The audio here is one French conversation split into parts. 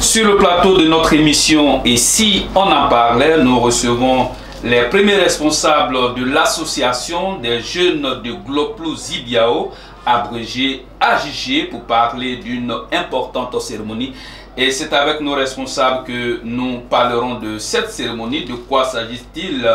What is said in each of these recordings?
Sur le plateau de notre émission Et si on en parlait, nous recevons les premiers responsables de l'association des jeunes de Gloplo Zibiao, abrégé AJG, pour parler d'une importante cérémonie. Et c'est avec nos responsables que nous parlerons de cette cérémonie, de quoi s'agit-il,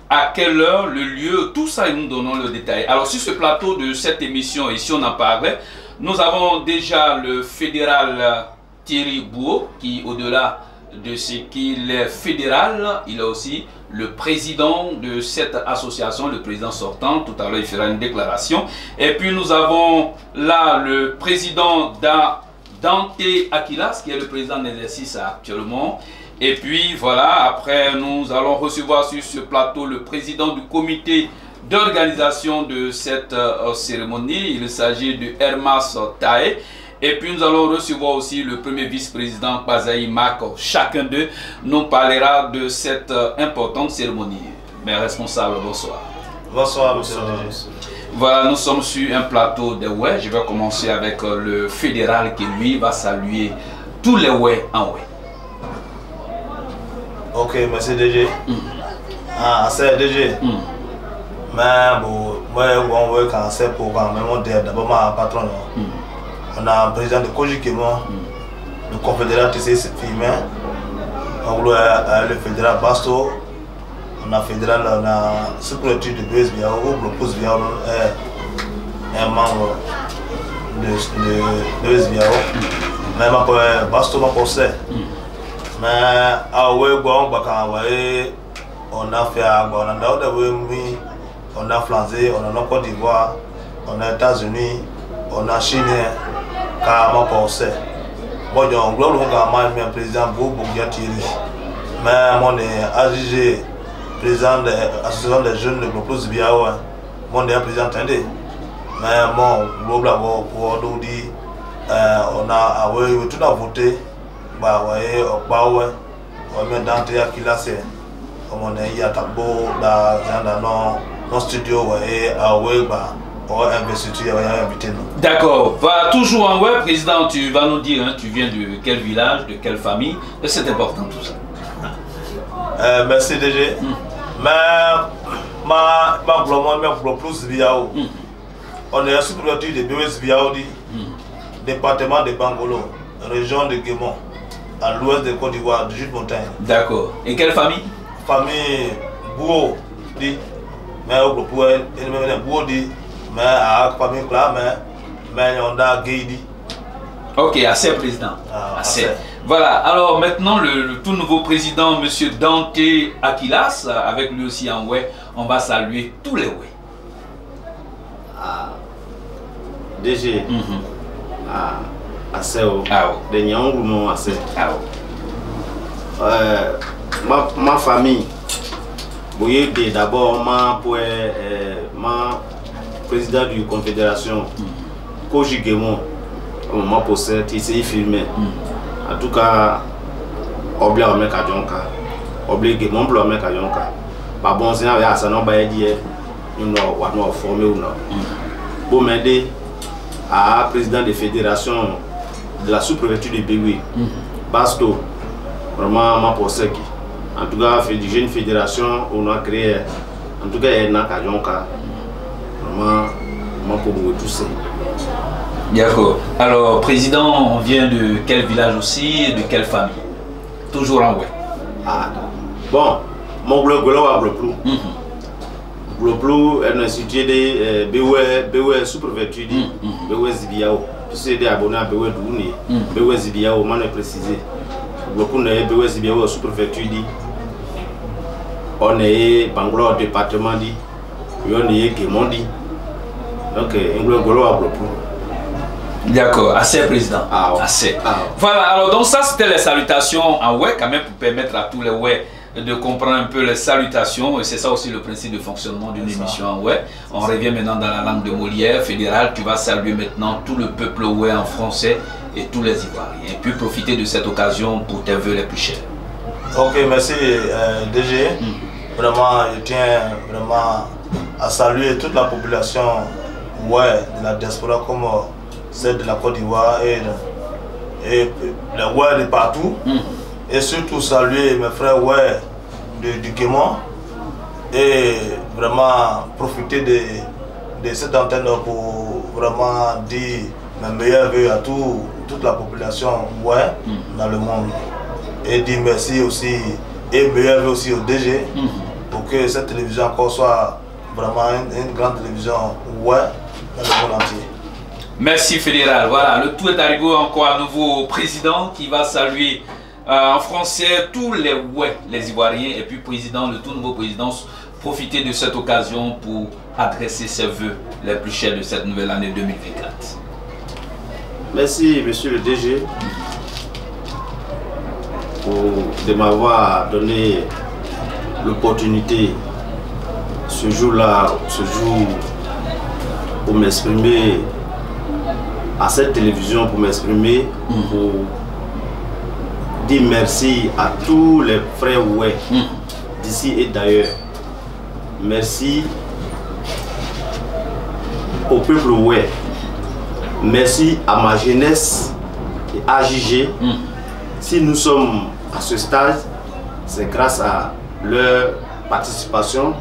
à quelle heure, le lieu, tout ça, et nous donnons le détail. Alors sur ce plateau de cette émission, et si on en parlait, nous avons déjà le fédéral Thierry Bouot, qui au-delà de ce qu'il est fédéral, il est aussi le président de cette association, le président sortant. Tout à l'heure, il fera une déclaration. Et puis nous avons là le président Dante Akilas, qui est le président d'exercice actuellement. Et puis voilà, après nous allons recevoir sur ce plateau le président du comité d'organisation de cette cérémonie. Il s'agit de Hermas Tae. Et puis nous allons recevoir aussi le premier vice-président Kwazaï Mak. Chacun d'eux nous parlera de cette importante cérémonie. Mes responsables, bonsoir. Bonsoir, monsieur. Voilà, nous sommes sur un plateau de ouais. Je vais commencer avec le fédéral qui lui va saluer tous les ouais en ouais. Ok, merci DG. Ah, c'est DG. Mais bon, moi, on veut quand c'est pour quand même on dit d'abord ma patronne. On a un président de Kojikemo, le confédéral TC Filmin, on a le fédéral Basto, on a fédéral, on a sous-préfecture de BSBA, ou Gloplo Zibiao, un membre de BSBA, même après Basto, ma procès. Mais à Ouégon, on a fait on a Flandre, on a Côte d'Ivoire, on a États-Unis, on a Chine, carrément pensé. Bon, on a un président Thierry. Mais mon AJG, président de l'association des jeunes de Gloplo Zibiao, mon président Tendé. Mais mon global pour nous dire, on a tout à voter. Bah ouais, on met dans le qui là c'est on est à Tabo dans nos studios ouais à Weba on investiture invité nous. D'accord, va toujours en web président, tu vas nous dire hein, tu viens de quel village, de quelle famille, et c'est important tout ça. Merci DG. Mais ma Gloplo Zibiao. On est sous-préfecture de BW Zibiao, département de Bangolo, région de Guémon, à l'ouest de Côte d'Ivoire, du Jute-Montagne. D'accord. Et quelle famille? Famille Bouo, dit. Mais au groupe, Bouo, dit. Mais à la famille là, mais on a Guédi. Ok, assez président. Assez. Voilà, alors maintenant le tout nouveau président, M. Dante Akilas, avec lui aussi en ouais, on va saluer tous les ouais. DG. Assez de Nyangouno assez. Ma famille, vous d'abord ma président du confédération Kojikemo, ma possède ici filmé. En tout cas, obligé à mettre à Jonka, obligé mon bloc à mettre à Jonka. Pas bon c'est avec ça non bah dire nous on formé ou non. Pour m'aider à président de fédération de la sous-préfecture de Béoui, Basto, vraiment ma possède. En tout cas, fait du jeune fédération, on a créé, en tout cas, il y a un Kajonka, vraiment, pour vous tous. D'accord. Alors, président, on vient de quel village aussi et de quelle famille? Toujours en ouais. Bon, mon Gloplo à Gloplo. Gloplo est institué de Béoui sous-préfecture de Béoui Zibiao. C'est des abonnés à Béoui Douni, Béoui Zibiao, on a précisé. Gloplo est Béoui Zibiao sous-préfecture dit. On est Bangalore département dit. On est Guémon dit. Donc, on est Gloplo à Gloplo. D'accord, assez président. Assez. Voilà, alors donc ça c'était les salutations en ouais, quand même pour permettre à tous les ouais de comprendre un peu les salutations, et c'est ça aussi le principe de fonctionnement d'une émission en ouais. On revient maintenant dans la langue de Molière, fédéral, tu vas saluer maintenant tout le peuple ouais en français et tous les Ivoiriens, et puis profiter de cette occasion pour tes vœux les plus chers. Ok, merci DG. Vraiment, je tiens vraiment à saluer toute la population ouais, de la diaspora comme celle de la Côte d'Ivoire et et les ouais de partout. Et surtout saluer mes frères ouais du Guémon et vraiment profiter de cette antenne pour vraiment dire mes meilleurs vœux à toute la population ouais dans le monde. Et dire merci aussi et meilleurs vœux aussi au DG pour que cette télévision encore soit vraiment une grande télévision ouais dans le monde entier. Merci fédéral. Voilà, le tout est arrivé encore à nouveau au président qui va saluer en français tous les ouais, les Ivoiriens, et puis président, le tout nouveau président, profiter de cette occasion pour adresser ses vœux les plus chers de cette nouvelle année 2024. Merci monsieur le DG de m'avoir donné l'opportunité ce jour-là, pour m'exprimer à cette télévision, pour m'exprimer, pour dire merci à tous les frères ouais d'ici et d'ailleurs. Merci au peuple ouais. Merci à ma jeunesse et à JG. Si nous sommes à ce stade, c'est grâce à leur participation.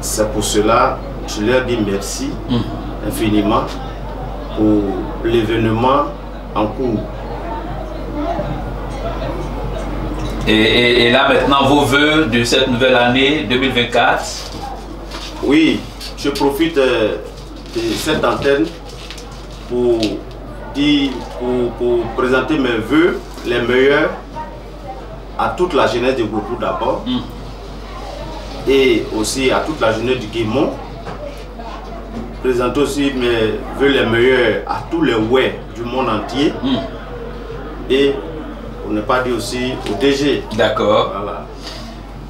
C'est pour cela que je leur dis merci infiniment pour l'événement en cours. Et là maintenant, vos vœux de cette nouvelle année 2024? Oui, je profite de cette antenne pour présenter mes vœux les meilleurs à toute la jeunesse de Gloplou d'abord et aussi à toute la jeunesse du Guémon. Présenter aussi mes vœux les meilleurs à tous les ouais du monde entier et pour ne pas dire aussi au DG. D'accord. Voilà.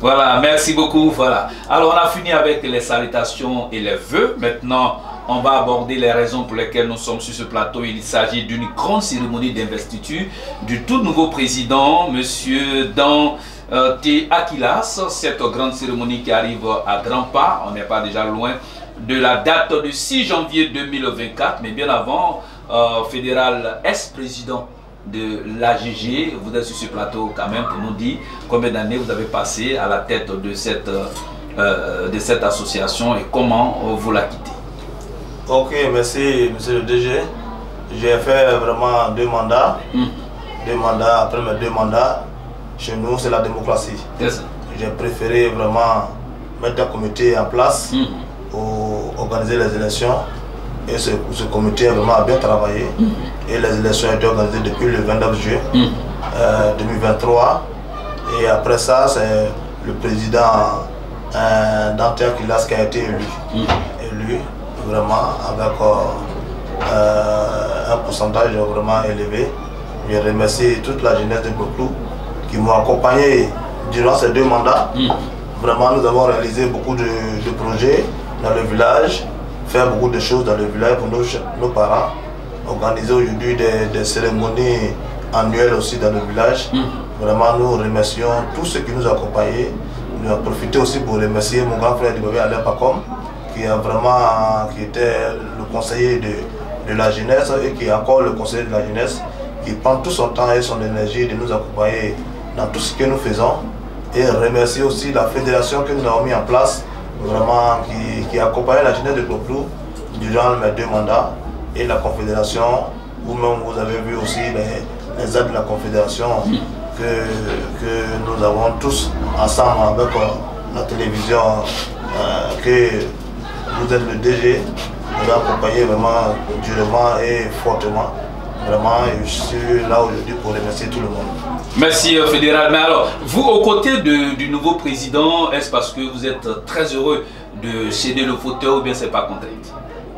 Voilà, merci beaucoup. Voilà. Alors on a fini avec les salutations et les vœux. Maintenant, on va aborder les raisons pour lesquelles nous sommes sur ce plateau. Il s'agit d'une grande cérémonie d'investiture du tout nouveau président, Monsieur Dan T. Akilas. Cette grande cérémonie qui arrive à grands pas, on n'est pas déjà loin de la date du 6 janvier 2024, mais bien avant, fédéral ex-président de l'AGG, vous êtes sur ce plateau quand même pour nous dire combien d'années vous avez passé à la tête de cette association et comment vous la quittez. Ok, merci monsieur le DG. J'ai fait vraiment 2 mandats. 2 mandats, après mes 2 mandats, chez nous c'est la démocratie. J'ai préféré vraiment mettre un comité en place pour organiser les élections. Et ce comité a vraiment bien travaillé. Et les élections ont été organisées depuis le 29 juillet 2023. Et après ça, c'est le président Dante Akilas qui a été élu vraiment avec un pourcentage vraiment élevé. Je remercie toute la jeunesse de Gloplou qui m'ont accompagné durant ces 2 mandats. Vraiment, nous avons réalisé beaucoup de projets dans le village, faire beaucoup de choses dans le village pour nos parents, organiser aujourd'hui des cérémonies annuelles aussi dans le village. Vraiment, nous remercions tous ceux qui nous accompagnaient. Nous avons profité aussi pour remercier mon grand frère Dibobé Alain Pacom, qui était le conseiller de la jeunesse et qui est encore le conseiller de la jeunesse, qui prend tout son temps et son énergie de nous accompagner dans tout ce que nous faisons. Et remercier aussi la fédération que nous avons mis en place, vraiment qui accompagne la jeunesse de Gloplou durant mes 2 mandats, et la confédération, vous-même vous avez vu aussi les aides de la confédération que nous avons tous ensemble avec la télévision, que vous êtes le DG, vous accompagnez vraiment durement et fortement. Vraiment, je suis là aujourd'hui pour remercier tout le monde. Merci fédéral. Mais alors, vous aux côtés du nouveau président, est-ce parce que vous êtes très heureux de céder le fauteuil ou bien c'est pas contrainte?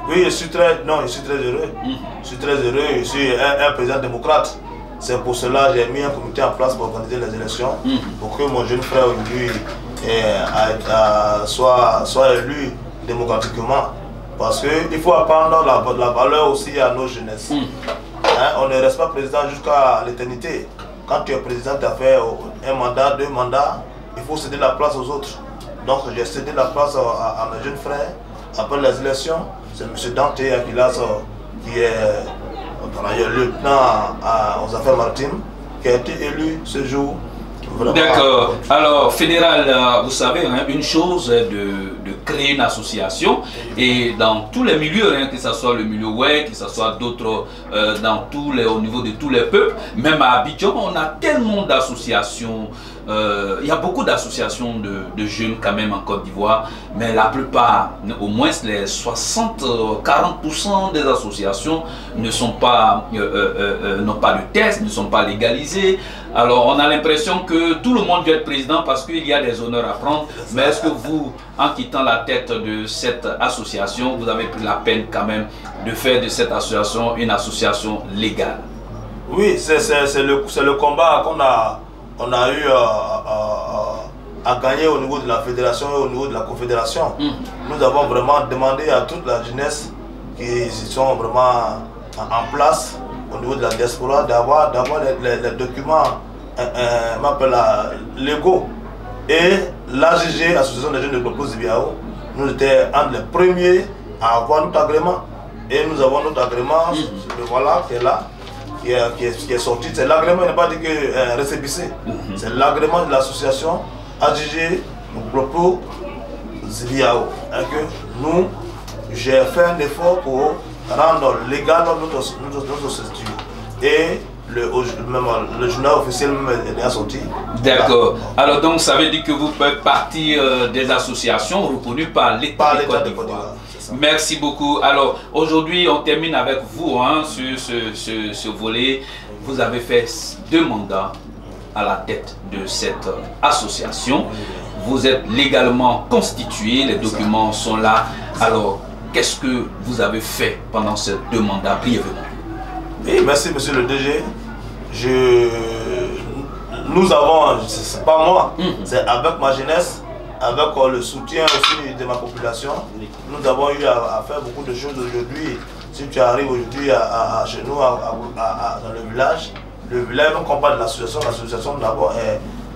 Oui, je suis très heureux. Je suis très heureux, je suis un président démocrate. C'est pour cela que j'ai mis un comité en place pour organiser les élections, pour que mon jeune frère aujourd'hui soit élu démocratiquement. Parce qu'il faut apprendre la valeur aussi à nos jeunesses. On ne reste pas président jusqu'à l'éternité. Quand tu es président, tu as fait 1 mandat, 2 mandats, il faut céder la place aux autres. Donc j'ai cédé la place à mes jeunes frères. Après les élections, c'est M. Dante Akilas qui est par ailleurs lieutenant aux affaires maritimes, qui a été élu ce jour. D'accord. Alors, fédéral, vous savez, hein, une chose est de créer une association et dans tous les milieux, hein, que ce soit le milieu web, que ce soit d'autres, au niveau de tous les peuples, même à Abidjan, on a tellement d'associations. Il y a beaucoup d'associations de jeunes quand même en Côte d'Ivoire, mais la plupart, au moins les 40% des associations n'ont pas de test, ne sont pas légalisées. Alors on a l'impression que tout le monde veut être président parce qu'il y a des honneurs à prendre. Mais est-ce que vous, en quittant la tête de cette association, vous avez pris la peine quand même de faire de cette association une association légale? Oui, c'est le combat qu'on a eu à gagner au niveau de la fédération et au niveau de la confédération. Nous avons vraiment demandé à toute la jeunesse qui sont vraiment en place au niveau de la diaspora d'avoir les documents légaux. Et l'AGG, Association des jeunes de Gloplos Ibiao, nous étions un des premiers à avoir notre agrément. Et nous avons notre agrément, voilà, qui est là. Qui est sorti, c'est l'agrément, il n'est pas dit que récépissé. C'est l'agrément de l'association AGG Gloplos Ibiao. Nous, j'ai fait un effort pour rendre légal notre structure. Et le journal officiel est déjà sorti. D'accord. Alors donc ça veut dire que vous faites partie des associations reconnues par l'État de Côte d'Ivoire. Merci beaucoup. Alors aujourd'hui on termine avec vous hein, sur ce volet. Vous avez fait 2 mandats à la tête de cette association. Vous êtes légalement constitué, les documents sont là. Alors qu'est-ce que vous avez fait pendant ces 2 mandats brièvement? Oui, merci monsieur le DG. Nous avons, c'est pas moi, c'est avec ma jeunesse, avec le soutien aussi de ma population. Nous avons eu à faire beaucoup de choses aujourd'hui. Si tu arrives aujourd'hui chez nous, dans le village même combat de l'association d'abord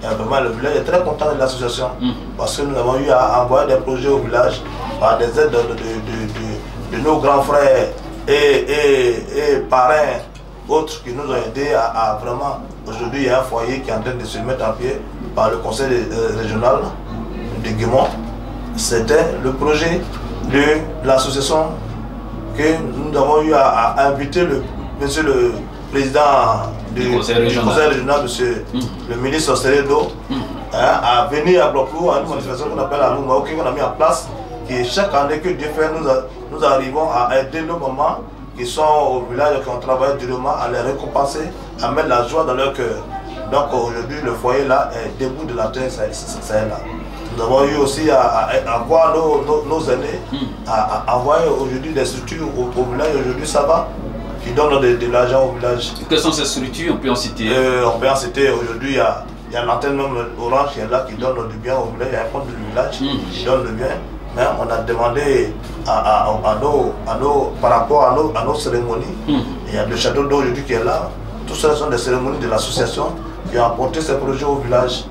vraiment le village est très content de l'association parce que nous avons eu à envoyer des projets au village par des aides de nos grands frères et parrains autres qui nous ont aidés à vraiment. Aujourd'hui, il y a un foyer qui est en train de se mettre en pied par le conseil régional de Guémont. C'était le projet de l'association que nous avons eu à inviter monsieur le président du conseil régional, monsieur le ministre Seredo, à venir à Gloplos à une manifestation qu'on appelle à Lumao, qu'on a mis en place, qui chaque année que Dieu fait, nous arrivons à aider nos mamans qui sont au village, qui ont travaillé durement, à les récompenser, à mettre la joie dans leur cœur. Donc aujourd'hui, le foyer là est debout de la terre, ça est là. Nous avons eu aussi à voir nos aînés, à envoyer aujourd'hui des structures au village. Aujourd'hui, ça va, qui donnent de l'argent au village. Quelles sont ces structures? On peut en citer? On peut en citer. Aujourd'hui, il y a l'antenne même Orange qui est là, qui donne du bien au village. Il y a un compte du village qui donne le bien. Mais on a demandé par rapport à nos cérémonies. Il y a le château d'eau aujourd'hui qui est là. Tout ça sont des cérémonies de l'association qui ont apporté ces projets au village.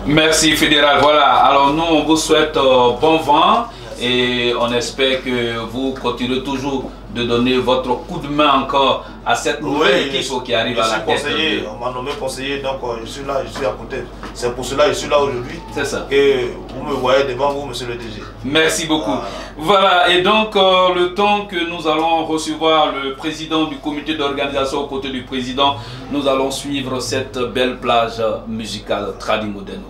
Merci fédéral. Voilà, alors nous on vous souhaite bon vent et on espère que vous continuerez toujours de donner votre coup de main encore à cette nouvelle équipe qui arrive à la tête. On m'a nommé conseiller, donc je suis là, je suis à côté. C'est pour cela que je suis là aujourd'hui. C'est ça. Et vous me voyez devant vous, monsieur le DG. Merci beaucoup. Voilà, et donc le temps que nous allons recevoir le président du comité d'organisation aux côtés du président, nous allons suivre cette belle plage musicale tradimoderne.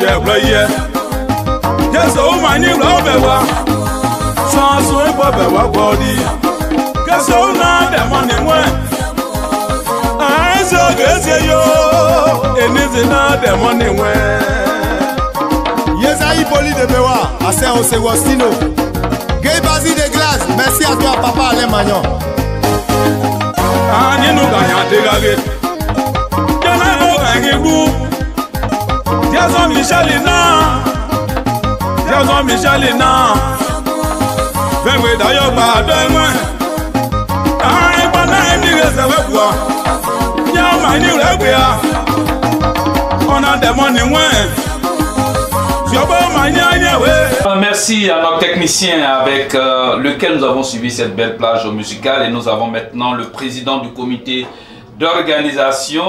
yẹ wúlọ yẹ jésù mani wúlọ bẹ wá sọ́ọ̀sù ìbọ̀ bẹ wá gbọ́ di kẹsàn ó náà dẹ̀mọ́ ni wọ́n àìsàn gẹ̀ẹ́sì yóò ènìsì náà dẹ̀mọ́ ni wọ́n. Yesa Hippoly de Bewa, à Saint-Osegostino. Gay Basile de Glace, merci à toi, papa Alain Magnon. Ah, nous gagnons des gagues. Nous gagnons Jason Michelina. Jason Michelina. Venez d'ailleurs pas de moi. Ah, et pendant un millier, ça va quoi? Y'a un millier, on a demandé moins. Merci à notre technicien avec lequel nous avons suivi cette belle plage musicale et nous avons maintenant le président du comité d'organisation,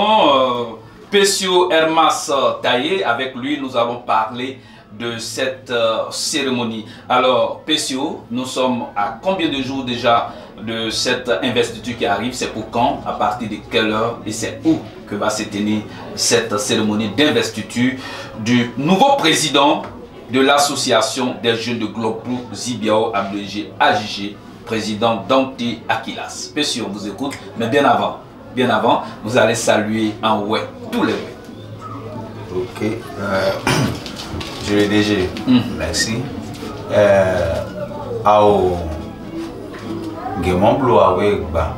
Pessio Hermas Taillé. Avec lui, nous allons parler de cette cérémonie. Alors, Pessio, nous sommes à combien de jours déjà de cette investiture qui arrive? C'est pour quand? À partir de quelle heure? Et c'est où que va se tenir cette cérémonie d'investiture du nouveau président de l'association des jeunes de Gloplo Zibiao abrégé AJG, président Dante Akilas. Pessio, on vous écoute, mais bien avant, vous allez saluer en ouais, tous les ouais. Ok, je l'ai déjà, merci. Gemon Blue away ba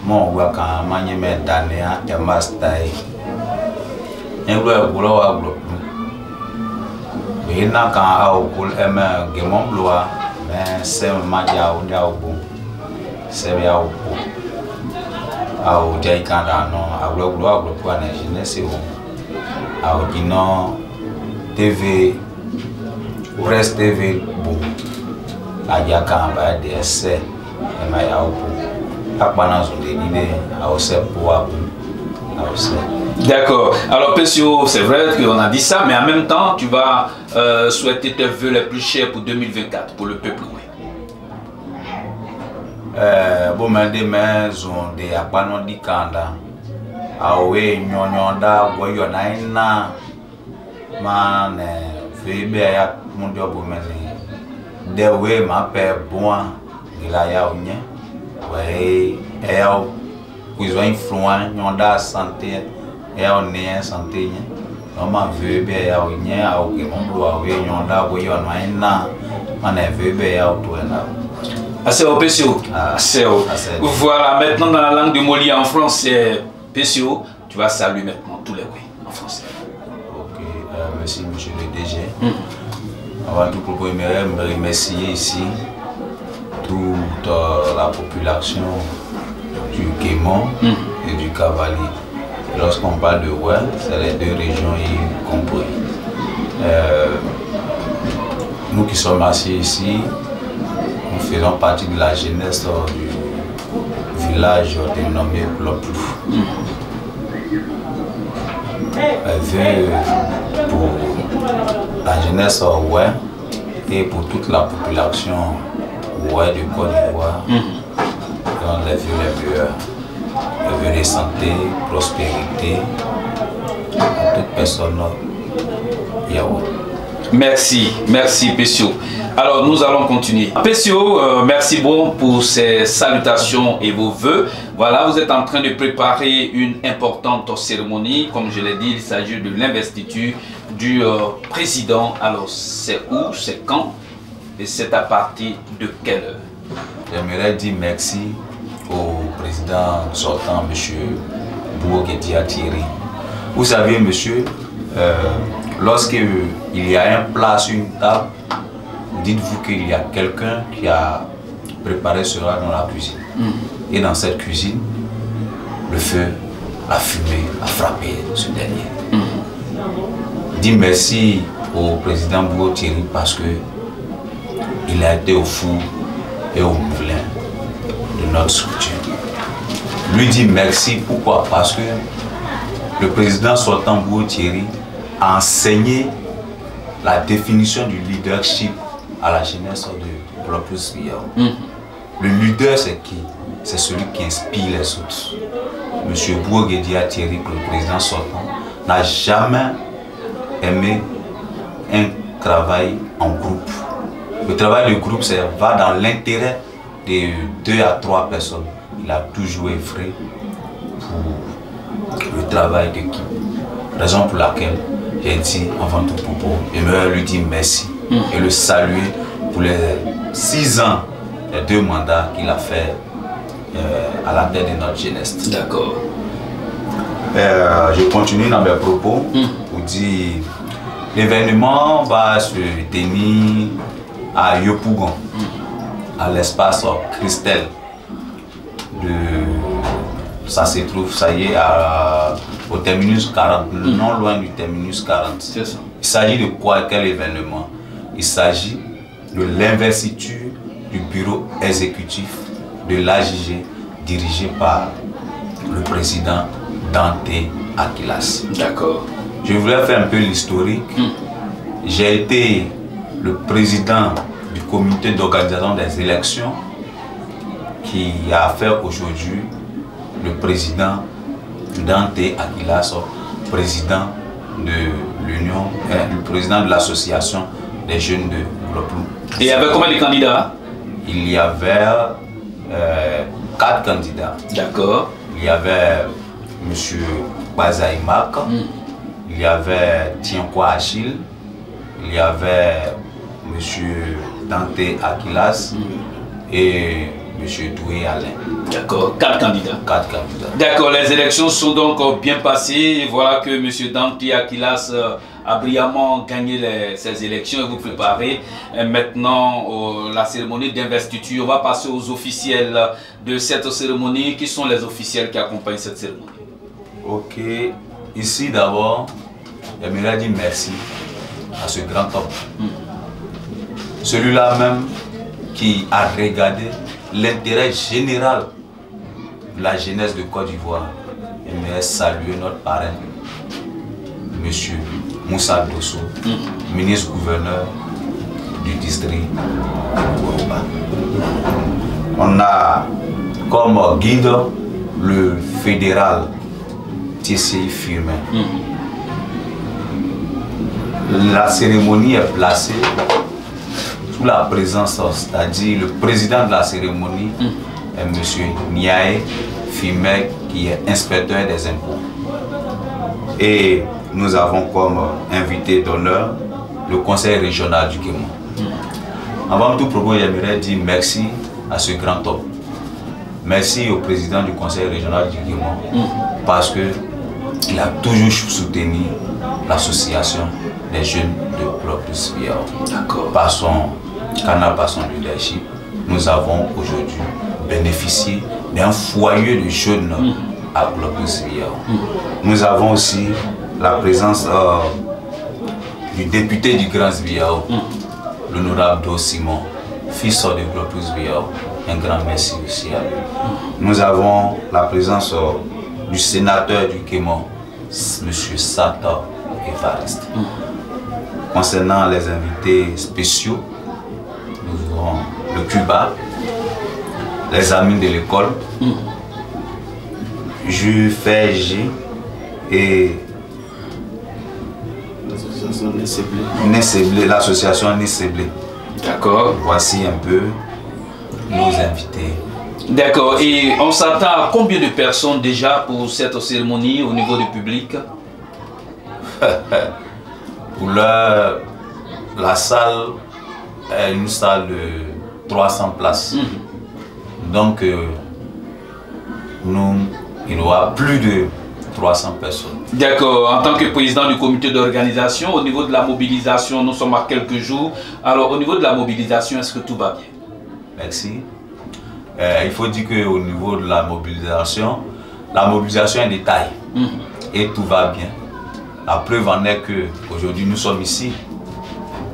mon waka manyeme dania ya mastai englo e gulo wa glo we na kan au kul eme Gemon Blue me se maja o dia obu se ya obu au dai kan da no aglo kwa na jeunesse o au dino TV Presse TV bo aja kan ba de se e ma ya obu akpana zo de ni au se pour au se. D'accord. Alors Pessio, c'est vrai qu'on a dit ça, mais en même temps, tu vas souhaiter tes vœux les plus chers pour 2024 pour le peuple. Bon mais des maisons de akpana di kanda awe nyonyonda boyo na ina man febe ya mundio bomeni de we ma pe bon ila ya onye we ya kuzo influence nyonda santé ya onye santé nye no ma febe ya onye au ke mondo awe nyonda boyo na ina man febe ya otuena. Assez au Pessio. Voilà, maintenant dans la langue de Moli en français, Pessio, tu vas saluer maintenant tous les oui en français. Ok, merci monsieur le DG. Avant tout, pour me remercier ici toute la population du Guémon et du Cavalier. Lorsqu'on parle de Ouest, c'est les deux régions y compris. Nous qui sommes assis ici, nous faisons partie de la jeunesse du village dénommé Gloplo. Pour la jeunesse ouest et pour toute la population ouest du Côte d'Ivoire, dans les vœux les meilleurs, les vœux de santé, prospérité, à toute personne Yahweh. Merci, merci Pessio. Alors nous allons continuer. Pessio, merci bon pour ces salutations et vos vœux. Voilà, vous êtes en train de préparer une importante cérémonie. Comme je l'ai dit, il s'agit de l'investiture du président. Alors c'est où, c'est quand et c'est à partir de quelle heure? J'aimerais dire merci au président sortant, M. Bouguedia Thierry. Vous savez, monsieur, lorsqu'il y a un plat sur une table, dites-vous qu'il y a quelqu'un qui a préparé cela dans la cuisine. Et dans cette cuisine, le feu, la fumée a frappé ce dernier. Dis merci au président Bougo Thierry parce que il a été au four et au moulin de notre structure. Lui dit merci, pourquoi? Parce que le président sortant Bougo Thierry a enseigné la définition du leadership à la jeunesse de Gloplo Zibiao. Le leader, c'est qui? C'est celui qui inspire les autres. Monsieur Bouguedia Thierry, le président sortant, n'a jamais aimer un travail en groupe. Le travail de groupe, ça va dans l'intérêt de 2 à 3 personnes. Il a toujours œuvré pour le travail d'équipe. Raison pour laquelle j'ai dit avant tout propos, j'aimerais lui dire merci et le saluer pour les 6 ans, les 2 mandats qu'il a fait à la tête de notre jeunesse. D'accord. Je continue dans mes propos pour dire l'événement va se tenir à Yopougon, à l'espace Christelle. Ça se trouve, ça y est, au terminus 40, non loin du terminus 40. C'est ça. Il s'agit de quoi, quel événement? Il s'agit de l'investiture du bureau exécutif de l'AJG dirigé par le président Dante Akilas. D'accord. Je voulais faire un peu l'historique. J'ai été le président du comité d'organisation des élections qui a fait aujourd'hui le président Dante Akilas, président de l'Union, le président de l'association des jeunes de Gloplou. Et il y avait combien de candidats? Il y avait 4 candidats. D'accord. Il y avait M. Bazaïmak, il y avait Tienkoa Achille, il y avait M. Dante Akilas et M. Doué Alain. D'accord, 4 candidats. 4 candidats. D'accord, les élections sont donc bien passées. Et voilà que M. Dante Akilas a brillamment gagné ces élections et vous préparez maintenant la cérémonie d'investiture. On va passer aux officiels de cette cérémonie. Qui sont les officiels qui accompagnent cette cérémonie? Ok, ici d'abord, j'aimerais dire merci à ce grand homme. Celui-là même qui a regardé l'intérêt général de la jeunesse de Côte d'Ivoire. J'aimerais saluer notre parrain, M. Moussa Dosso, ministre-gouverneur du district de Gourouba. On a comme guide le fédéral TCI Firmin. La cérémonie est placée sous la présence, c'est-à-dire le président de la cérémonie est M. Niaé Firmin, qui est inspecteur des impôts. Et nous avons comme invité d'honneur le conseil régional du Guémon. Avant tout propos, j'aimerais dire merci à ce grand homme. Merci au président du conseil régional du Guémon parce qu'il a toujours soutenu l'association des jeunes de Gloplus Biao. Par son canal, par son leadership, nous avons aujourd'hui bénéficié d'un foyer de jeunes à Gloplus Biao. Nous avons aussi la présence du député du Grand Biao, l'honorable Do Simon, fils de Gloplus Biao. Un grand merci aussi à lui. Nous avons la présence du sénateur du Guémon, M. Sata Evariste. Concernant les invités spéciaux, nous avons le Cuba, les amis de l'école, JUFG et l'association Nesseblé. D'accord. Voici un peu nos invités. D'accord. Et on s'attend à combien de personnes déjà pour cette cérémonie au niveau du public? Pour la salle est une salle de 300 places. Donc, il y aura plus de 300 personnes. D'accord. En tant que président du comité d'organisation, au niveau de la mobilisation, nous sommes à quelques jours. Alors, au niveau de la mobilisation, est-ce que tout va bien? Merci. Il faut dire qu'au niveau de la mobilisation est un détail. Et tout va bien. La preuve en est qu'aujourd'hui, nous sommes ici,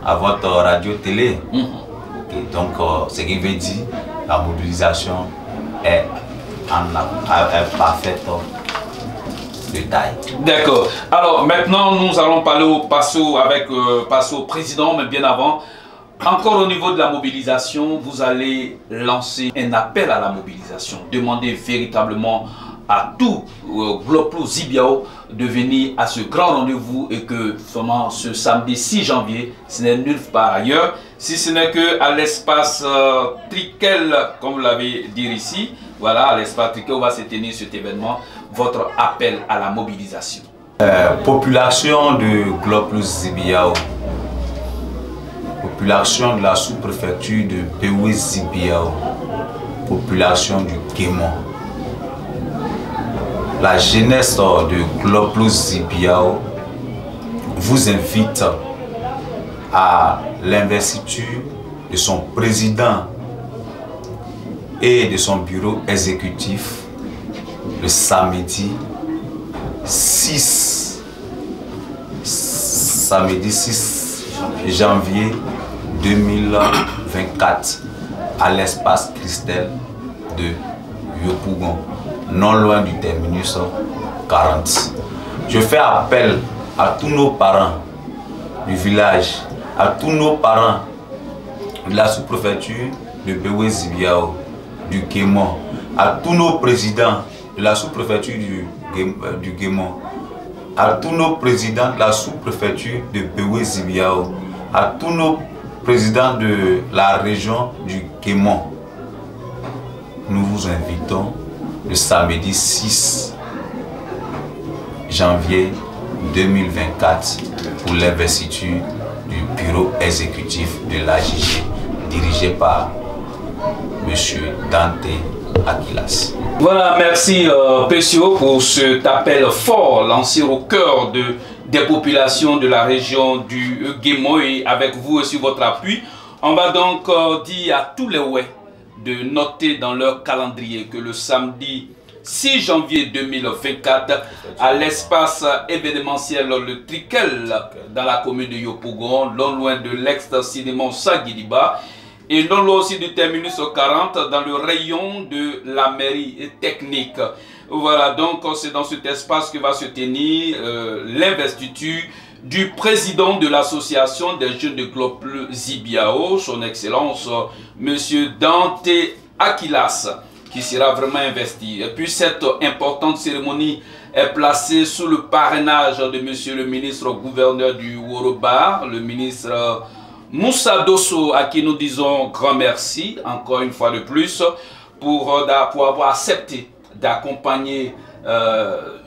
à votre radio-télé. Donc, ce qui veut dire la mobilisation est parfaite de taille. D'accord. Alors, maintenant, nous allons parler au Passo avec Passo président, mais bien avant, encore au niveau de la mobilisation, vous allez lancer un appel à la mobilisation. Demandez véritablement à tout Globe Plus Zibiao de venir à ce grand rendez-vous et que vraiment ce samedi 6 janvier, ce n'est nulle part ailleurs, si ce n'est que à l'espace Triquel, comme vous l'avez dit ici, voilà, à l'espace Triquel où va se tenir cet événement, votre appel à la mobilisation. Population de Globe Plus Zibiao, population de la sous-préfecture de Béoué Zibiao, population du Guémon. La jeunesse de Globe Plus Zibiao vous invite à l'investiture de son président et de son bureau exécutif le samedi 6 janvier 2024 à l'espace Christelle de Yopougon, non loin du terminus 40. Je fais appel à tous nos parents du village, à tous nos parents de la sous-préfecture de Béoué Zibiao, du Guémon, à tous nos présidents de la sous-préfecture du Guémon, à tous nos présidents de la sous-préfecture de Béoué Zibiao, à tous nos présidents de la région du Guémon. Nous vous invitons le samedi 6 janvier 2024 pour l'investiture du bureau exécutif de l'AJG dirigé par M. Dante Akilas. Voilà, merci Pessio pour cet appel fort lancé au cœur des populations de la région du Guémon et avec vous aussi votre appui. On va donc dire à tous les ouais de noter dans leur calendrier que le samedi 6 janvier 2024 à l'espace événementiel Le Triquel dans la commune de Yopougon, non loin de l'ex-cinéma Saguidiba et non loin aussi du terminus 40 dans le rayon de la mairie technique. Voilà, donc c'est dans cet espace que va se tenir l'investiture du président de l'association des jeunes de Globe Plus Zibiao, son excellence monsieur Dante Akilas, qui sera vraiment investi. Et puis cette importante cérémonie est placée sous le parrainage de monsieur le ministre gouverneur du Woroba, le ministre Moussa Dosso, à qui nous disons grand merci, encore une fois de plus, pour avoir accepté d'accompagner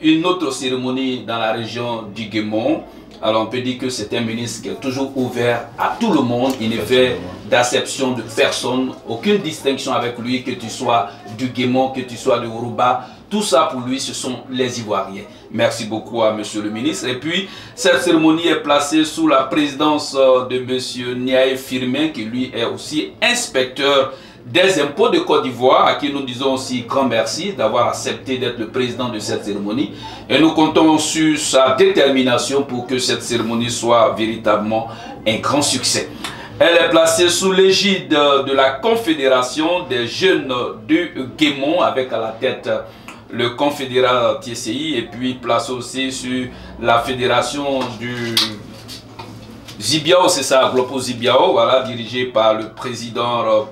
une autre cérémonie dans la région du Guémon. Alors on peut dire que c'est un ministre qui est toujours ouvert à tout le monde. Il ne fait d'acception de personne, aucune distinction avec lui, que tu sois du Guémon, que tu sois de Woroba. Tout ça pour lui, ce sont les Ivoiriens. Merci beaucoup à monsieur le ministre. Et puis, cette cérémonie est placée sous la présidence de monsieur Niaï Firmin, qui lui est aussi inspecteur des impôts de Côte d'Ivoire, à qui nous disons aussi grand merci d'avoir accepté d'être le président de cette cérémonie. Et nous comptons sur sa détermination pour que cette cérémonie soit véritablement un grand succès. Elle est placée sous l'égide de la Confédération des jeunes du Guémon, avec à la tête le confédérat TCI, et puis placée aussi sur la fédération du Zibiao, c'est ça, Globe Plus Zibiao, voilà, dirigée par le président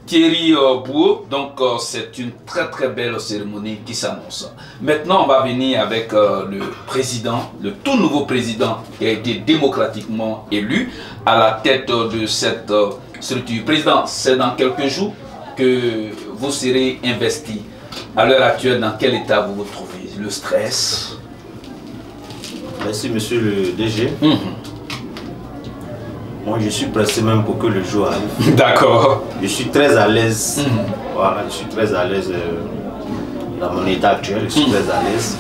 Thierry Bouot. Donc c'est une très belle cérémonie qui s'annonce. Maintenant on va venir avec le président, le tout nouveau président qui a été démocratiquement élu à la tête de cette structure. Président, c'est dans quelques jours que vous serez investi. À l'heure actuelle, dans quel état vous vous trouvez? Le stress? Merci monsieur le DG. Moi, je suis pressé même pour que le jour arrive. D'accord. Je suis très à l'aise. Voilà, je suis très à l'aise dans mon état actuel. Je suis très à l'aise.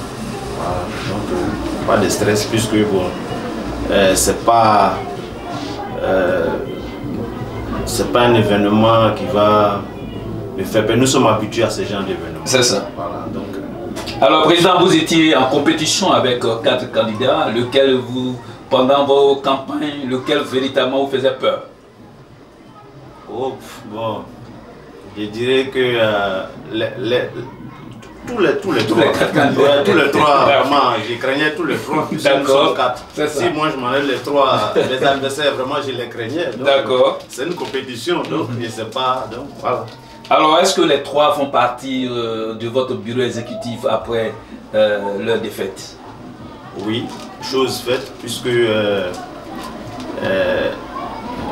Voilà, donc, pas de stress, puisque bon, c'est pas un événement qui va me faire peur. Nous sommes habitués à ce genre d'événement. C'est ça. Voilà, donc, alors, président, vous étiez en compétition avec 4 candidats, lequel vous, pendant vos campagnes, lequel véritablement vous faisait peur? Oh, bon, je dirais que tous les trois, vraiment, je craignais tous les trois. D'accord. Si moi je m'enlève les trois, les adversaires, vraiment je les craignais. D'accord. C'est une compétition, donc je ne sais pas. Donc voilà. Alors, est-ce que les trois font partie de votre bureau exécutif après leur défaite? Oui, chose faite, puisque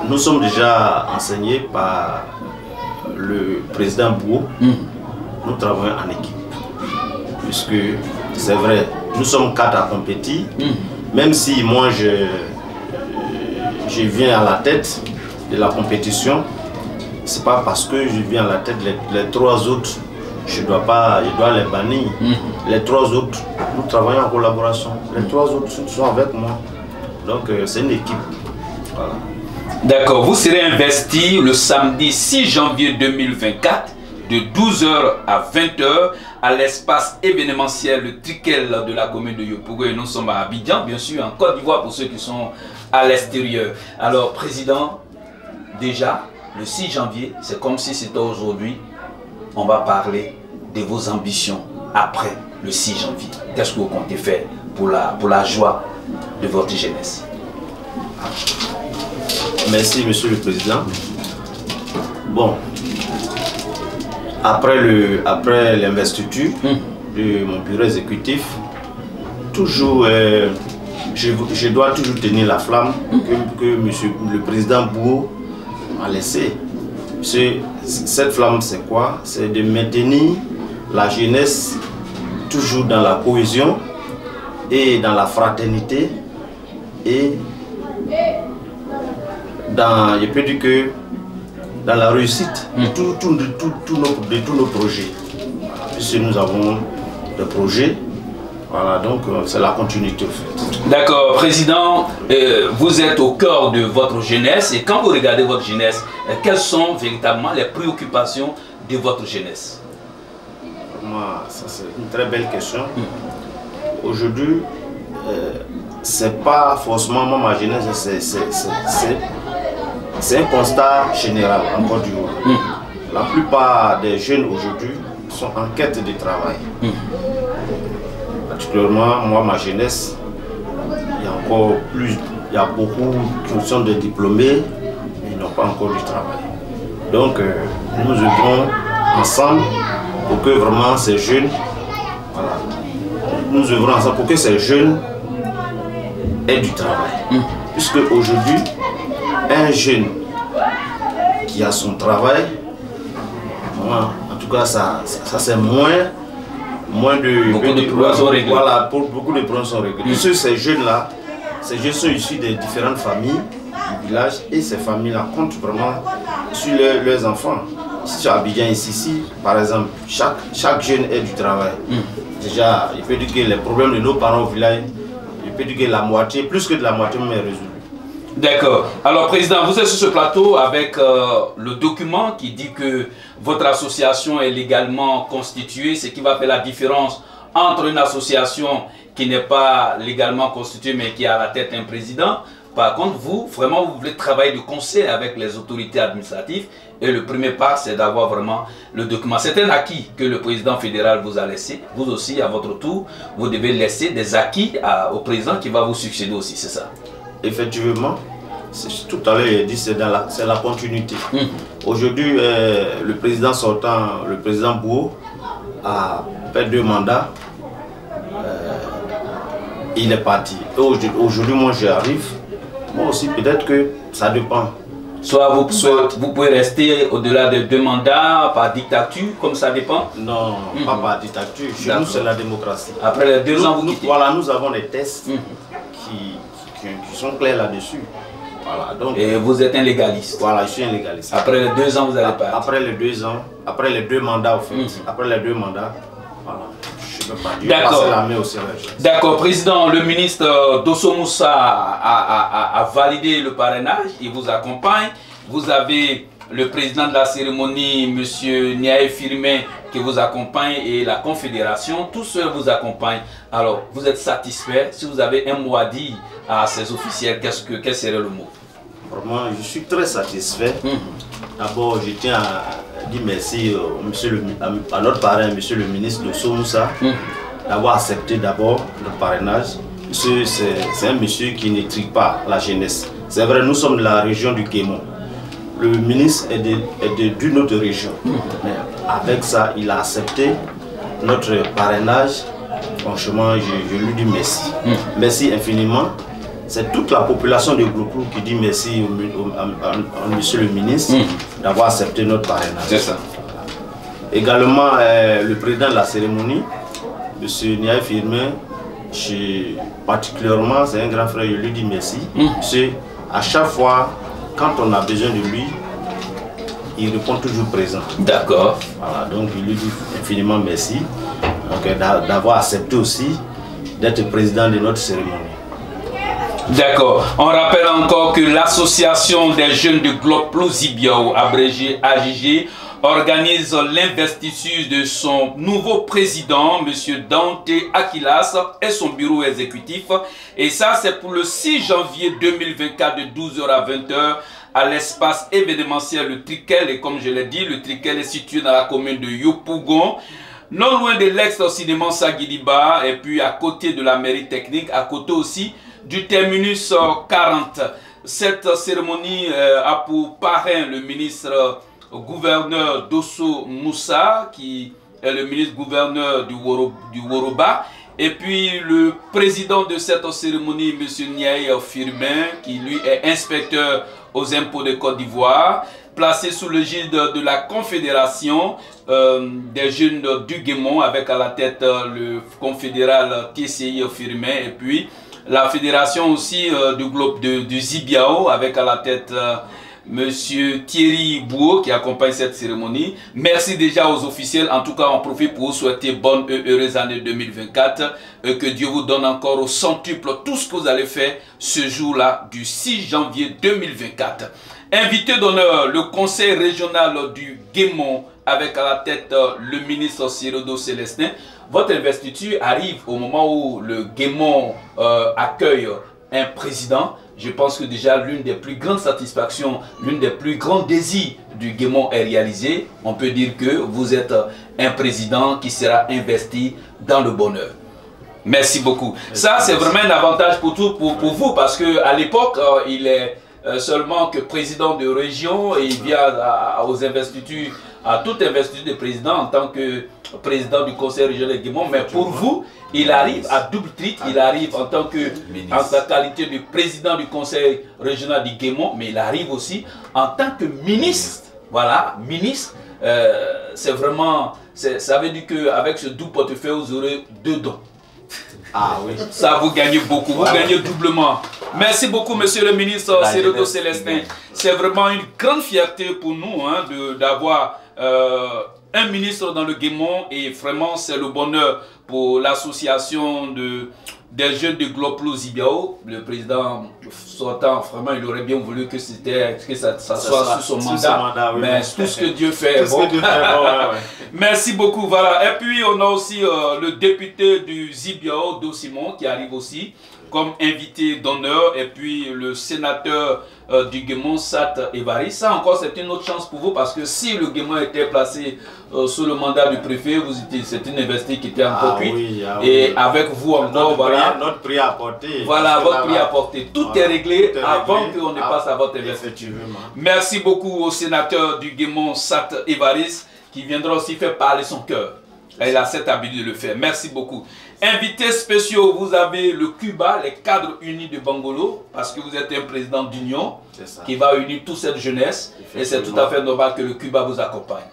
nous sommes déjà enseignés par le président Bouo. Nous travaillons en équipe, puisque c'est vrai, nous sommes 4 à compétir, même si moi je viens à la tête de la compétition, c'est pas parce que je viens à la tête, les 3 autres, je dois les bannir. Les 3 autres, nous travaillons en collaboration. Les 3 autres sont avec moi. Donc c'est une équipe. Voilà. D'accord, vous serez investi le samedi 6 janvier 2024 de 12h à 20h à l'espace événementiel le Triquel de la commune de Yopougo, et nous sommes à Abidjan, bien sûr, en Côte d'Ivoire pour ceux qui sont à l'extérieur. Alors, Président, déjà, le 6 janvier, c'est comme si c'était aujourd'hui, on va parler de vos ambitions après le 6 janvier. Qu'est-ce que vous comptez faire pour la joie de votre jeunesse? Merci, Monsieur le Président. Bon, après l'investiture de mon bureau exécutif, toujours, je dois toujours tenir la flamme que Monsieur le Président Bouo m'a laissée. Cette flamme, c'est quoi? C'est de maintenir la jeunesse toujours dans la cohésion et dans la fraternité et dans, je peux dire que dans la réussite de tous nos projets. Puisque nous avons des projets, voilà, donc c'est la continuité en fait. D'accord, Président, vous êtes au cœur de votre jeunesse, et quand vous regardez votre jeunesse, quelles sont véritablement les préoccupations de votre jeunesse? Moi, ça c'est une très belle question. Aujourd'hui, c'est pas forcément moi, ma jeunesse, c'est un constat général en Côte d'Ivoire. La plupart des jeunes aujourd'hui sont en quête de travail. Particulièrement, moi, ma jeunesse, il y a beaucoup qui sont des diplômés, mais ils n'ont pas encore du travail. Donc, nous œuvrons ensemble pour que vraiment ces jeunes, voilà, nous œuvrons ensemble pour que ces jeunes aient du travail. Puisque aujourd'hui, un jeune qui a son travail, moi, en tout cas, ça c'est moins de... Beaucoup de problèmes sont réglés. Voilà, beaucoup de problèmes sont réglés. Puisque ces jeunes-là, ces jeunes sont issus de différentes familles du village, et ces familles-là comptent vraiment sur leurs enfants. Si tu as Abidjan ici, par exemple, chaque jeune a du travail. Déjà, il peut dire que les problèmes de nos parents au village, il peut dire que la moitié, plus que de la moitié, même est résolu. D'accord. Alors, Président, vous êtes sur ce plateau avec le document qui dit que votre association est légalement constituée, ce qui va faire la différence entre une association qui n'est pas légalement constituée mais qui a à la tête un président. Par contre, vous, vraiment, vous voulez travailler de concert avec les autorités administratives, et le premier pas, c'est d'avoir vraiment le document. C'est un acquis que le président fédéral vous a laissé. Vous aussi, à votre tour, vous devez laisser des acquis au président qui va vous succéder aussi, c'est ça? Effectivement, tout à l'heure il dit c'est la continuité. Aujourd'hui, le président sortant, le président Bouo, a fait 2 mandats. Il est parti. Aujourd'hui, moi j'arrive. Moi aussi, peut-être que ça dépend. Soit vous pouvez rester au-delà de 2 mandats par dictature, comme ça dépend? Non, pas par dictature. Chez nous, c'est la démocratie. Après les 2 ans, vous quittez. Voilà, nous avons des tests qui sont clairs là-dessus. Voilà, donc, et vous êtes un légaliste? Voilà, je suis un légaliste. Après les 2 ans, vous allez partir? Après les 2 ans, après les 2 mandats, au fait. Après les 2 mandats, voilà. D'accord. D'accord, Président, le ministre Dosso Moussa a validé le parrainage, il vous accompagne. Vous avez le président de la cérémonie, M. Niaé Firmin, qui vous accompagne, et la Confédération, tous ceux vous accompagnent. Alors, vous êtes satisfait? Si vous avez un mot à dire à ces officiels, quel serait le mot? Vraiment, je suis très satisfait. D'abord, je tiens à dire merci à notre parrain, monsieur le ministre Dosso Moussa, d'avoir accepté d'abord le parrainage. C'est un monsieur qui n'intrigue pas la jeunesse. C'est vrai, nous sommes de la région du Kémon. le ministre est d'une autre région. Mais avec ça, il a accepté notre parrainage. Franchement, je lui dis merci. Merci infiniment. C'est toute la population de Gloplou qui dit merci au monsieur le ministre d'avoir accepté notre parrainage. C'est ça. Également, le président de la cérémonie, monsieur Niaï Firmin, particulièrement, c'est un grand frère, je lui dis merci. Monsieur, à chaque fois, quand on a besoin de lui, il répond toujours présent. D'accord. Voilà, donc il lui dit infiniment merci d'avoir accepté aussi d'être président de notre cérémonie. D'accord. On rappelle encore que l'association des jeunes de Gloplou Zibiao, abrégé AJG, organise l'investiture de son nouveau président, M. Dante Akilas, et son bureau exécutif. Et ça, c'est pour le 6 janvier 2024 de 12h à 20h à l'espace événementiel Le Triquel. Et comme je l'ai dit, Le Triquel est situé dans la commune de Yopougon, non loin de l'ex-cinéma Saguidiba, et puis à côté de la mairie technique, à côté aussi du terminus 40. Cette cérémonie a pour parrain le ministre gouverneur Dosso Moussa, qui est le ministre gouverneur du Woroba, et puis le président de cette cérémonie, M. Niaï Firmin, qui lui est inspecteur aux impôts de Côte d'Ivoire, placé sous l'égide de la Confédération des jeunes du Guémon, avec à la tête le confédéral TCI Firmin, et puis la fédération aussi du Zibiao, avec à la tête Monsieur Thierry Bouot qui accompagne cette cérémonie. Merci déjà aux officiels. En tout cas, on profite pour vous souhaiter bonne et heureuse année 2024. Que Dieu vous donne encore au centuple tout ce que vous allez faire ce jour-là du 6 janvier 2024. Invité d'honneur, le conseil régional du Guémon avec à la tête le ministre Sirodo Célestin. Votre investiture arrive au moment où le Guémon accueille un président. Je pense que déjà l'une des plus grandes satisfactions, l'une des plus grands désirs du Guémon est réalisée. On peut dire que vous êtes un président qui sera investi dans le bonheur. Merci beaucoup. Ça, c'est vraiment un avantage pour vous parce qu'à l'époque, il est seulement que président de région et il vient aux investitures, à toute investiture de président en tant que président du conseil régional de Guémon. Mais pour vous, il arrive à double titre, il arrive en tant que, en sa qualité de président du conseil régional du Guémon, mais il arrive aussi en tant que ministre. Voilà, ministre, c'est vraiment, ça veut dire qu'avec ce double portefeuille, vous aurez deux dons. Ah oui. Ça, vous gagnez beaucoup, vous gagnez doublement. Merci beaucoup, monsieur le ministre Sirodo Célestin. C'est vraiment une grande fierté pour nous hein, d'avoir un ministre dans le Guémon et vraiment c'est le bonheur pour l'association des jeunes de Gloplou Zibiao. Le président sortant, vraiment il aurait bien voulu que ça soit sous son mandat, oui, mais tout ce que Dieu fait. Bon. Merci beaucoup. Voilà. Et puis on a aussi le député du Zibiao, Do Simon, qui arrive aussi comme invité d'honneur, et puis le sénateur du Guémon, Sat Evari. Ça encore, c'est une autre chance pour vous, parce que si le Guémon était placé sous le mandat du préfet, c'est une investiture qui était encore cuite. Et avec vous encore, voilà. Notre prix à porter. Voilà, votre prix à porter. Tout est réglé avant qu'on ne passe à votre investiture. Merci beaucoup au sénateur du Guémon, Sat Evaris, qui viendra aussi faire parler son cœur. Il a cette habitude de le faire. Merci beaucoup. Invités spéciaux, vous avez le Cuba, les cadres unis de Bangolo, parce que vous êtes un président d'union qui va unir toute cette jeunesse. Et c'est tout à fait normal que le Cuba vous accompagne.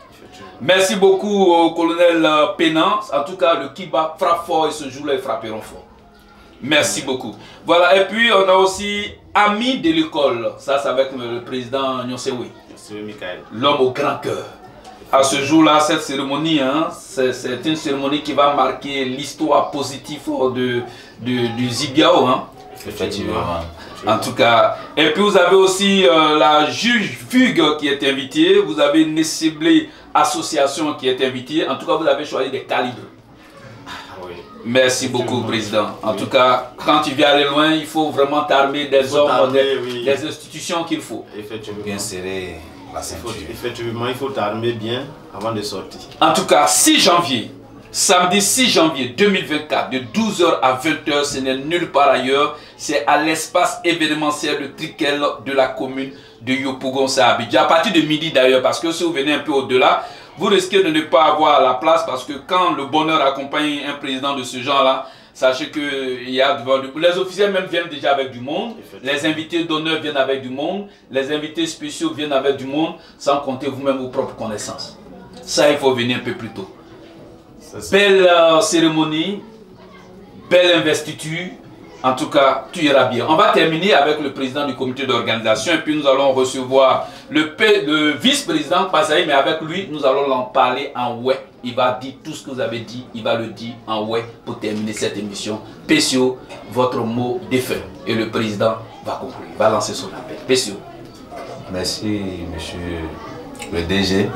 Merci beaucoup au colonel Pénan. En tout cas, le Cuba frappe fort et ce jour-là, ils frapperont fort. Merci beaucoup. Voilà, et puis on a aussi Amis de l'école. Ça, c'est avec le président Nyonsewi. L'homme au grand cœur. À ce jour-là, cette cérémonie, hein, c'est une cérémonie qui va marquer l'histoire positive du Zibiao. Hein. Effectivement. En tout cas. Et puis vous avez aussi la juge Fugue qui est invitée. Vous avez une ciblée association qui est invitée. En tout cas, vous avez choisi des calibres. Merci beaucoup, Président. En tout cas, quand tu viens aller loin, il faut vraiment t'armer des hommes, des institutions qu'il faut. Effectivement. Bien serré. Effectivement, il faut t'armer bien avant de sortir. En tout cas, 6 janvier Samedi 6 janvier 2024, de 12h à 20h, ce n'est nulle part ailleurs. C'est à l'espace événementiel de Trikel de la commune de Yopougon, c'est à Abidjan. À partir de midi d'ailleurs, parce que si vous venez un peu au-delà, vous risquez de ne pas avoir la place parce que quand le bonheur accompagne un président de ce genre-là, sachez que les officiels même viennent déjà avec du monde, les invités d'honneur viennent avec du monde, les invités spéciaux viennent avec du monde, sans compter vous-même vos propres connaissances. Ça, il faut venir un peu plus tôt. Belle cérémonie, belle investiture. En tout cas, tu iras bien. On va terminer avec le président du comité d'organisation et puis nous allons recevoir le vice-président Pazaï, mais avec lui, nous allons en parler en ouais. Il va dire tout ce que vous avez dit, il va le dire en ouais pour terminer cette émission. Pessio, votre mot défunt. Et le président va conclure, il va lancer son appel. Pessio. Merci, monsieur le DG.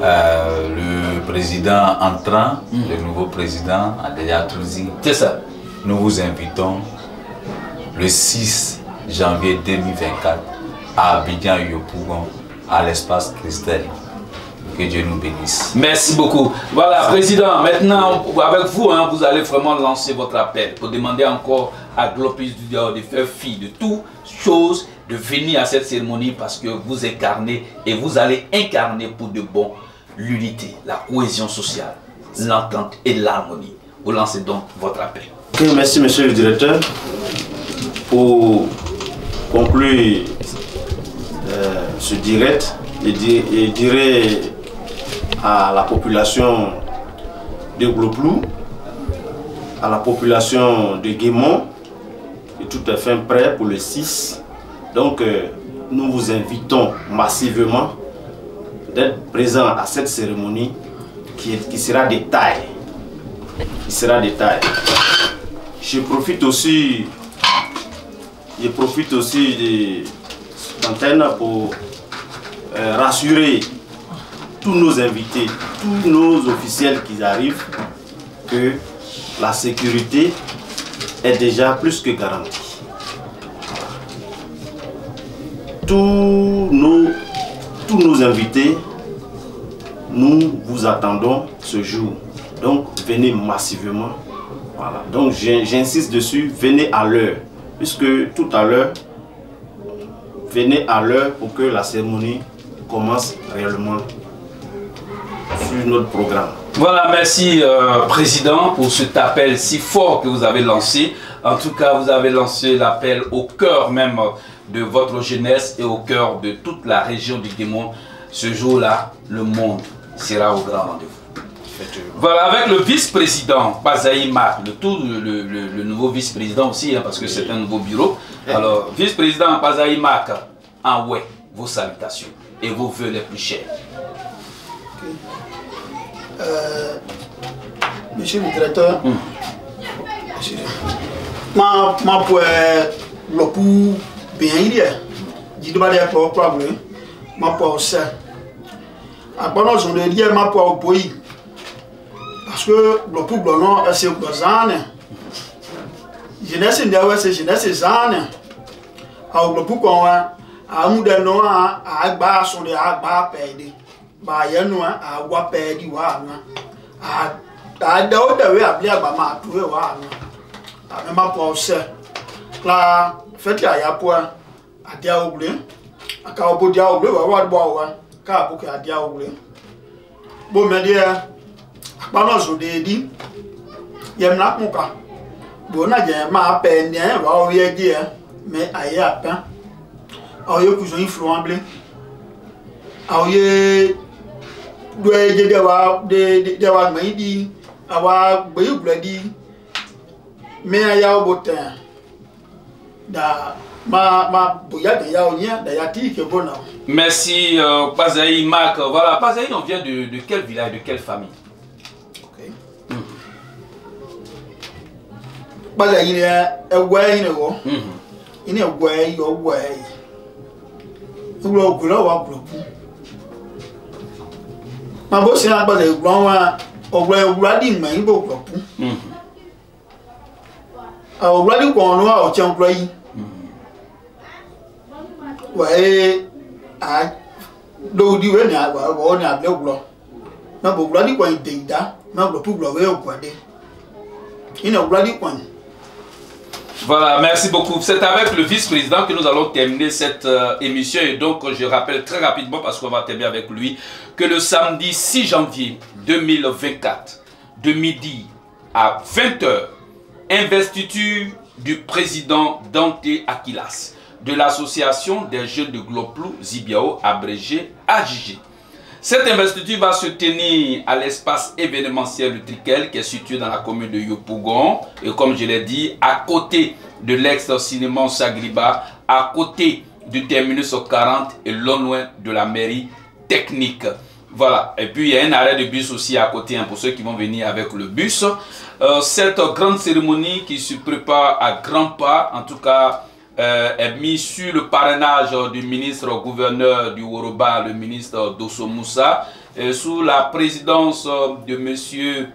Le président entrant, le nouveau président a déjà tout dit. C'est ça. Nous vous invitons le 6 janvier 2024 à Abidjan Yopougon, à l'espace Christelle. Que Dieu nous bénisse. Merci beaucoup. Voilà, président, maintenant, avec vous, hein, vous allez vraiment lancer votre appel pour demander encore à Glopus de faire fi de toutes choses, de venir à cette cérémonie parce que vous incarnez et vous allez incarner pour de bon l'unité, la cohésion sociale, l'entente et l'harmonie. Vous lancez donc votre appel. Okay, merci monsieur le directeur. Pour conclure ce direct, je dirais à la population de Gloplou, à la population de Guémont, et tout est fin prêt pour le 6. Donc nous vous invitons massivement d'être présents à cette cérémonie qui sera de taille. Je profite aussi de l'antenne pour rassurer tous nos invités, tous nos officiels qui arrivent que la sécurité est déjà plus que garantie. Tous nos invités, nous vous attendons ce jour. Donc venez massivement. Voilà. Donc j'insiste dessus, venez à l'heure. Puisque tout à l'heure, venez à l'heure pour que la cérémonie commence réellement sur notre programme. Voilà, merci président pour cet appel si fort que vous avez lancé. En tout cas, vous avez lancé l'appel au cœur même de votre jeunesse et au cœur de toute la région du Guémont. Ce jour-là, le monde sera au grand rendez-vous. Voilà, avec le vice-président Pazaï Marc, le nouveau vice-président aussi, hein, parce que c'est un nouveau bureau. Alors, vice-président Pazaï Marc, en ouais, vos salutations et vos vœux les plus chers. Monsieur le directeur, ma pour le coup bien il est, dis de baler pour problème, ma pour ça. À bon on de dire ma pour au pays, parce que le coup blanc est c'est gozane. Jeunesse n'est c'est jeunesse zane. À le coup qu'on a un de nous à bas sur les à bas payés. Ba yenu a wa pedi wa na a da o da we abli agba ma tu we wa na a me ma po se la feti aya po a dia ogle aka obo dia ogle wa bo wa ka bo ka dia ogle bo me dia apa no so de di yem na mu ka bo na je ma pe ni wa o ye di me aya pa o ye ku so influable a o ye doye de wa maidi awa gbe bladi me ya obotan da ma boya de ya onia da ya ti ke bona. Merci Pazaï Marc. Voilà, Pazaï, on vient de quel village, de quelle famille? OK. Pazaï ni ewe ni wo. Ini ewe yo we. Ulo gulo wa bloku. Ma bo se agba le gbon wa ogba di nma ibo klopu a ogba di ko no a o chen klo yi wa a do di we ni agba o ni able glo mais bon gladi quoi deida mais le pour gloire au quoi de il ne gladi quoi. Voilà, merci beaucoup. C'est avec le vice-président que nous allons terminer cette émission. Et donc, je rappelle très rapidement, parce qu'on va terminer avec lui, que le samedi 6 janvier 2024, de midi à 20h, investiture du président Dante Akilas de l'association des jeunes de Gloplo Zibiao, abrégé AJG. Cette investiture va se tenir à l'espace événementiel de Trikel, qui est situé dans la commune de Yopougon. Et comme je l'ai dit, à côté de l'ex-cinéma Sagriba, à côté du terminus 40 et non loin de la mairie technique. Voilà. Et puis il y a un arrêt de bus aussi à côté, pour ceux qui vont venir avec le bus. Cette grande cérémonie qui se prépare à grands pas, en tout cas, est mise sur le parrainage du ministre-gouverneur du Woroba, le ministre Dosso Moussa, sous la présidence de monsieur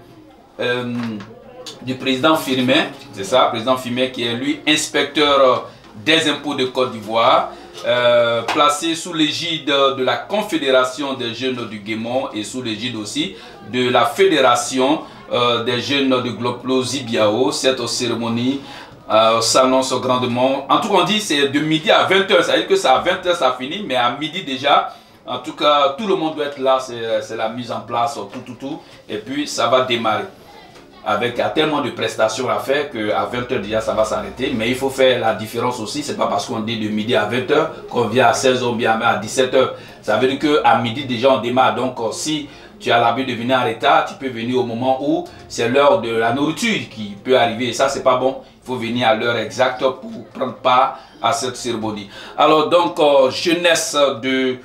du président Firmin, c'est ça, président Firmin, qui est lui inspecteur des impôts de Côte d'Ivoire, placé sous l'égide de la Confédération des jeunes du Guémon et sous l'égide aussi de la Fédération des jeunes de Gloplo Zibiao. Cette cérémonie s'annonce grandement. En tout cas, on dit c'est de midi à 20h, ça veut dire que c'est à 20h ça finit, mais à midi déjà, en tout cas, tout le monde doit être là, c'est la mise en place, tout, et puis ça va démarrer. Il y a tellement de prestations à faire qu'à 20h déjà ça va s'arrêter, mais il faut faire la différence aussi. C'est pas parce qu'on dit de midi à 20h qu'on vient à 16h ou bien à 17h. Ça veut dire qu'à midi déjà on démarre. Donc si tu as l'habitude de venir en retard, tu peux venir au moment où c'est l'heure de la nourriture qui peut arriver. Et ça c'est pas bon. Il faut venir à l'heure exacte pour prendre part à cette cérémonie. Alors donc jeunesse de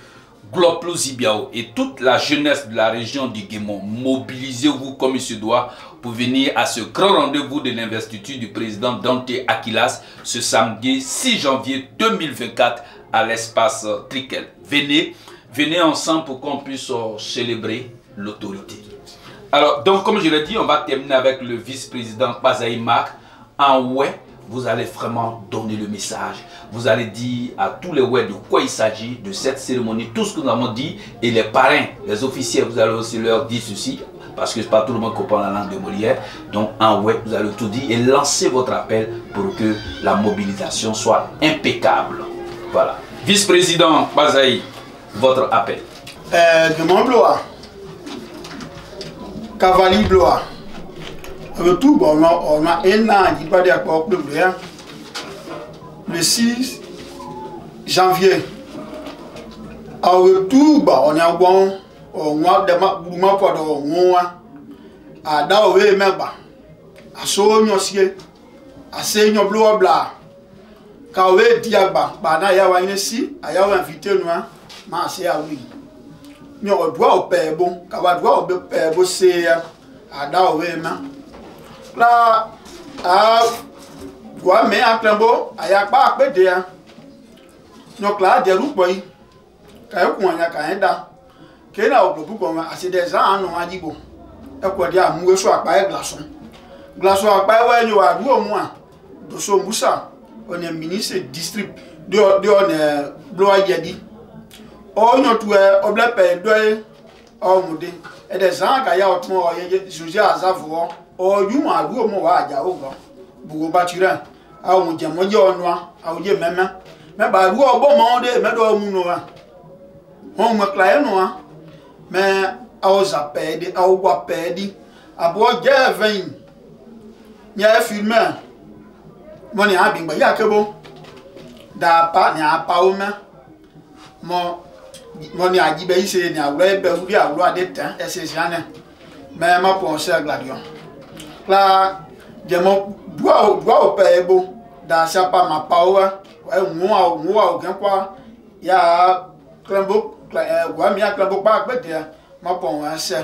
Gloplo Zibiao et toute la jeunesse de la région du Guémon, mobilisez-vous comme il se doit pour venir à ce grand rendez-vous de l'investiture du président Dante Akilas ce samedi 6 janvier 2024 à l'espace Trikel. Venez ensemble pour qu'on puisse célébrer l'autorité. Alors, donc comme je l'ai dit, on va terminer avec le vice-président Pazaï Marc. En ouais, vous allez vraiment donner le message. Vous allez dire à tous les ouais de quoi il s'agit, de cette cérémonie, tout ce que nous avons dit. Et les parrains, les officiers, vous allez aussi leur dire ceci. Parce que pas tout le monde comprend la langue de Molière. Donc en ouais, vous allez tout dire et lancez votre appel pour que la mobilisation soit impeccable. Voilà. Vice-président Bazaï, votre appel. Demande Blois. Cavalier Blois. Retour, on a un an, il va dire quoi, le 6 janvier. Au retour, on a bon. On a des mouvements pour nous. À Daoué, Meba. À Soignossier. À Seigneur Blois. Kawe Diaba. Bana Yawa Inesi. A Yawa invité nous. Marseille à oui. Nous doit au père bon. Kawa doit au père bossé. À Daoué, man. Là, à Doua, mais à Clambo. A Yakba à Pédéa. Donc là, des roues, boy. Kayokouania Kaenda. Kena au groupe comme assez des ans non adibo e ko dia mu so apa e glaçon apa wa nyo adu o mu a do so musa on est ministre district de on bloa yedi o nyo tu e obla pe do e o mu de e des ans ka ya o tmo o ye juge azavo o yu mu adu o mu wa aja o go bugo batira a o mu je mo je onwa a o je meme me ba ru o bo mo de me do mu no wa on me claye no wa mais aux appels, aux appels, à boire des vins. Il y a un film. Mon a bien, il y a que bon. D'apa, il n'y a pas au main. Mon a dit, ben, il y a un roi de temps, et c'est jamais. Mais ma pensée à Gladion. Là, je dois au père bon. Dans sa pas ma power. Moi, aucun quoi. Il y a un beau. Mi a club pas pété ma pon anse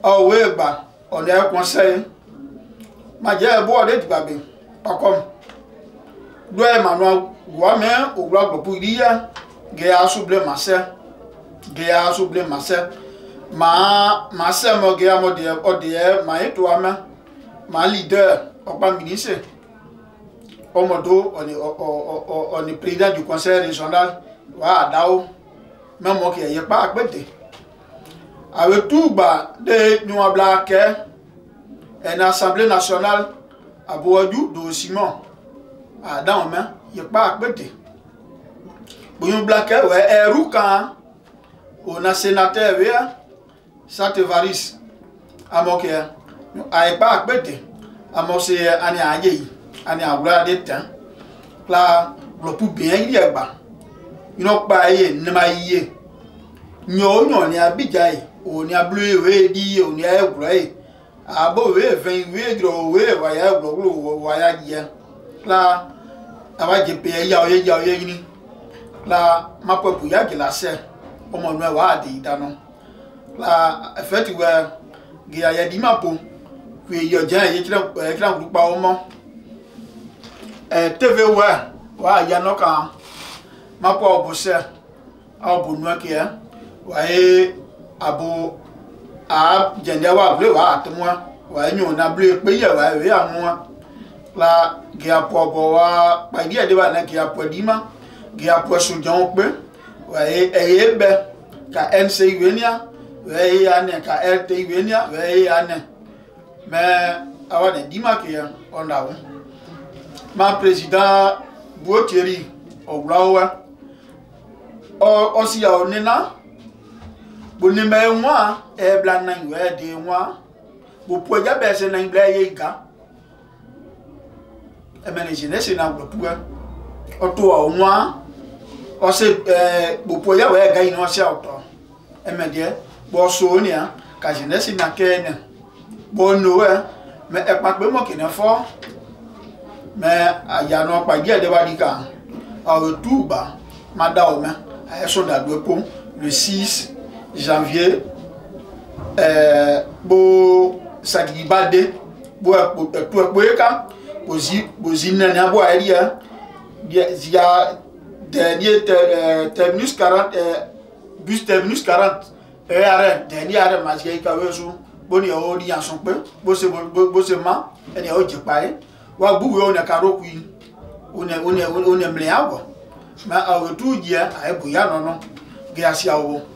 o we ba on est conseil ma je bo de babe pas comme doit manuel wa me o gba pour dia ge a souble masse ma mo ge a mo de o de ma eto ama ma leader o pa ministre o modo on est président du conseil régional wa dao même moi qui n'ai pas à côté. avec tout bas de nous black une assemblée nationale à Boadou de Simon à dans main il pas à côté bon black ouais eruka on a sénateur via Satevaris à moquer à pas à côté à moi c'est année année à vouloir des temps là le pour bien il y a bas il n'a pas ne maillé nyo ni abijai o ni ablu we di o ni egure abo we ven we gro we wa ya gro wa ya ya la aba je pe ya o ye ni la ma po bu ya gilase o mo no wa di dano la effect we gi ya di ma po we yo jan ye kira group pa o mo tv wa ya no kan ma po obose abu no ke waye abo a jende wa ble wa atumwa wa nyu na ble pe ye wa we amwa la ge apo bo wa pa di ade wa na ge apo dima ge apo sujan pe waye eyebe ka nc wenia we ane ka rt wenia we ane me awa de dima ke onda wo ma président Botieri oglawa o si ya onena bonimbe nwa e bla na we de nwa bo poja be se na bla ye ga e mene jeunesse na gbo puwa o to o nwa o se bo poja we ga ino se auto e me de bo so ni a ka jeunesse na ke ne bo no we me e pa pe mo ke na fo me aya no pa die de ba di ka o tuba madame a so da do pom le 6 janvier bo sagibade bo ka bozi nana bo aria dia dernier terminus 40 bus terminus 40 arrêt dernier arrêt masque ka wezu boni o di anson pe bo se ma eni o je pare wa bu we o na karo ku one mle abo ma a tu dia ai bu ya no ge asia wo